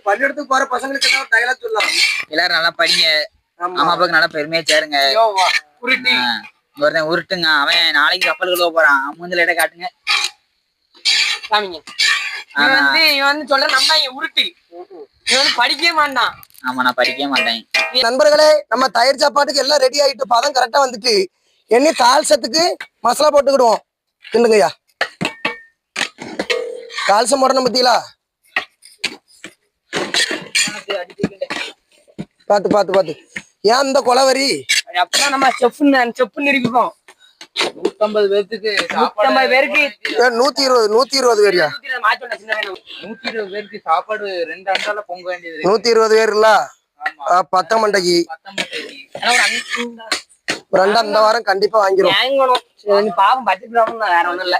பள்ளிடத்துக்கு போற பசங்களுக்கு டைலாக் சொல்லலாம். எல்லாரும் நல்லா படிங்க, அம்மா அப்பாவுக்கு நல்லா பெருமையா சேருங்க. ஒருத்தன் உருட்டுங்க, அவன் நாளைக்கு கப்பலுக்கு போறான், மூஞ்சில இட காட்டுங்க. இவன் சொல்ற நம்ம உருட்டு, இவன் படிக்கவே மாட்டான். ஆமா, நான் படிக்கவே மாட்டேன். நண்பர்களே, நம்ம தயிர் சாப்பாட்டுக்கு எல்லாம் ரெடி ஆயிட்டு பதம் கரெக்டா வந்துட்டு எண்ணி தால்சத்துக்கு மசாலா போட்டுக்கிடுவோம். கிண்டுங்கய்யா, தால்சம் போடணும் பத்திங்களா? பாத்து பாத்து பாத்து. ஏன் இந்த கொலவரி? அப்பதான் நம்ம செப்புன்னு இருப்போம். 150 பேருக்கு 150 பேருக்கு 120 பேரியா? 120 பேருக்கு சாப்பாடு 2 அண்டால பொங்க வேண்டியது. 120 பேர் இல்ல, 10 மண்டைக்கு 2 அந்த வாரம் கண்டிப்பா வாங்கிரும். பாவம் பட்ஜெட் வேற ஒண்ணும் இல்ல.